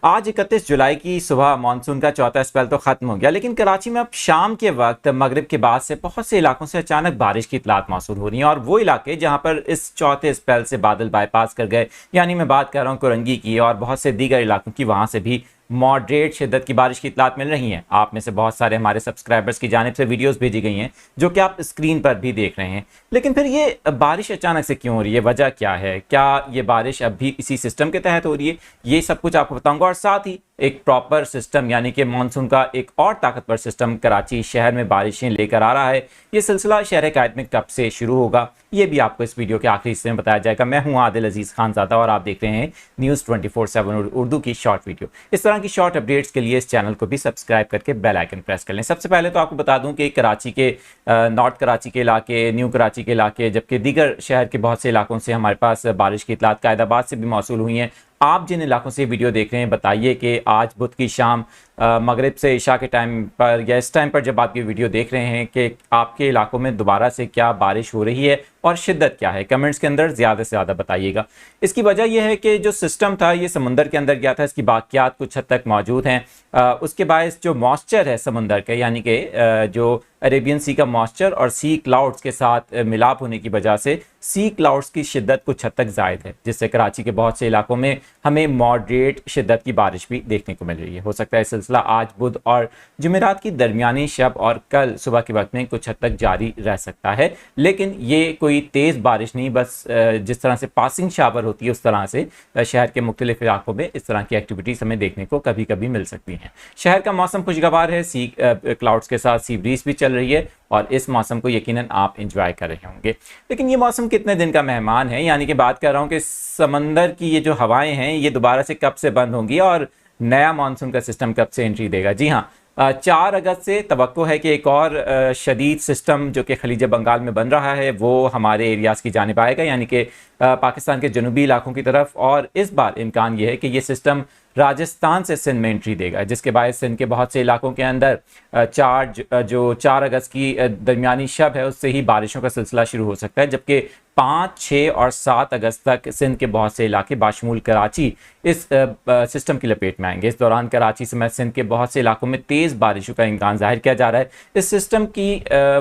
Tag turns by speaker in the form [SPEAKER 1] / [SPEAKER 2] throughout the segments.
[SPEAKER 1] आज 31 जुलाई की सुबह मानसून का चौथा स्पेल तो खत्म हो गया, लेकिन कराची में अब शाम के वक्त मगरिब के बाद से बहुत से इलाकों से अचानक बारिश की इतलात मौसूल हो रही हैं। और वो इलाके जहां पर इस चौथे स्पेल से बादल बाईपास कर गए, यानी मैं बात कर रहा हूं कुरंगी की और बहुत से दीगर इलाकों की, वहां से भी मॉडरेट शिद्दत की बारिश की इतलात मिल रही हैं। आप में से बहुत सारे हमारे सब्सक्राइबर्स की जानिब से वीडियोस भेजी गई हैं जो कि आप स्क्रीन पर भी देख रहे हैं। लेकिन फिर ये बारिश अचानक से क्यों हो रही है, वजह क्या है, क्या ये बारिश अब भी इसी सिस्टम के तहत हो रही है, ये सब कुछ आपको बताऊंगा। और साथ ही एक प्रॉपर सिस्टम यानी कि मानसून का एक और ताकतवर सिस्टम कराची शहर में बारिशें लेकर आ रहा है। ये सिलसिला शहर कायद में कब से शुरू होगा, ये भी आपको इस वीडियो के आखिरी हिस्से में बताया जाएगा। मैं हूं आदिल अजीज खानजादा और आप देख रहे हैं न्यूज़ 24/7 उर्दू की शॉर्ट वीडियो। इस तरह की शॉर्ट अपडेट्स के लिए इस चैनल को भी सब्सक्राइब करके बेल आइकन प्रेस कर लें। सबसे पहले तो आपको बता दूं कि कराची के नॉर्थ कराची के इलाके, न्यू कराची के इलाके, जबकि दीगर शहर के बहुत से इलाकों से हमारे पास बारिश की इतलात कायदाबाद से भी मौसूल हुई हैं। आप जिन इलाकों से वीडियो देख रहे हैं, बताइए कि आज बुध की शाम मगरिब से इशा के टाइम पर या इस टाइम पर जब आप ये वीडियो देख रहे हैं कि आपके इलाकों में दोबारा से क्या बारिश हो रही है और शिद्दत क्या है। कमेंट्स के अंदर ज़्यादा से ज़्यादा बताइएगा। इसकी वजह यह है कि जो सिस्टम था ये समुंदर के अंदर गया था, इसकी बाकियात कुछ हद तक मौजूद हैं। उसके बायस जो मॉइस्चर है समुंदर के, यानी कि जो अरेबियन सी का मॉइस्चर और सी क्लाउड्स के साथ मिलाप होने की वजह से सी क्लाउड्स की शिद्दत कुछ हद तक ज़ायद है, जिससे कराची के बहुत से इलाकों में हमें मॉडरेट शिद्दत की बारिश भी देखने को मिल रही है। हो सकता है सिलसिला आज बुध और जुमेरात की दरमियानी शब और कल सुबह के वक्त में कुछ हद तक जारी रह सकता है, लेकिन ये कोई तेज़ बारिश नहीं, बस जिस तरह से पासिंग शावर होती है उस तरह से शहर के मुख्तलिफ इलाकों में इस तरह की एक्टिविटीज़ हमें देखने को कभी कभी मिल सकती हैं। शहर का मौसम खुशगवार है, सी क्लाउड्स के साथ सी ब्रीज भी चल रही है और इस मौसम को यकीनन आप इंजॉय कर रहे होंगे। लेकिन ये मौसम कितने दिन का मेहमान है, यानी कि बात कर रहा हूँ कि समंदर की ये जो हवाएं हैं ये दोबारा से कब से बंद होंगी और नया मानसून का सिस्टम कब से एंट्री देगा। जी हाँ, 4 अगस्त से तवक्को है कि एक और शदीद सिस्टम जो कि खलीज बंगाल में बन रहा है वो हमारे एरियाज़ की जानिब आएगा, यानी कि पाकिस्तान के जनूबी इलाकों की तरफ। और इस बार इम्कान ये है कि ये सिस्टम राजस्थान से सिंध में एंट्री देगा, जिसके बायस सिंध के बहुत से इलाकों के अंदर 4 अगस्त की दरमियानी शब है उससे ही बारिशों का सिलसिला शुरू हो सकता है, जबकि 5, 6 और 7 अगस्त तक सिंध के बहुत से इलाके बाशमूल कराची इस सिस्टम की लपेट में आएंगे। इस दौरान कराची समेत सिंध के बहुत से इलाकों में तेज़ बारिशों का इम्कान जाहिर किया जा रहा है। इस सिस्टम की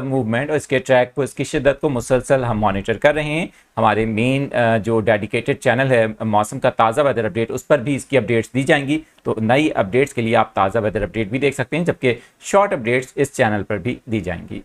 [SPEAKER 1] मूवमेंट और इसके ट्रैक को, इसकी शिद्दत को मुसलसल हम मॉनिटर कर रहे हैं। हमारे मेन जो डेडिकेटेड चैनल है मौसम का ताज़ा वेदर अपडेट, उस पर भी इसकी अपडेट्स दी जाएंगी। तो नई अपडेट्स के लिए आप ताज़ा वेदर अपडेट भी देख सकते हैं, जबकि शॉर्ट अपडेट्स इस चैनल पर भी दी जाएंगी।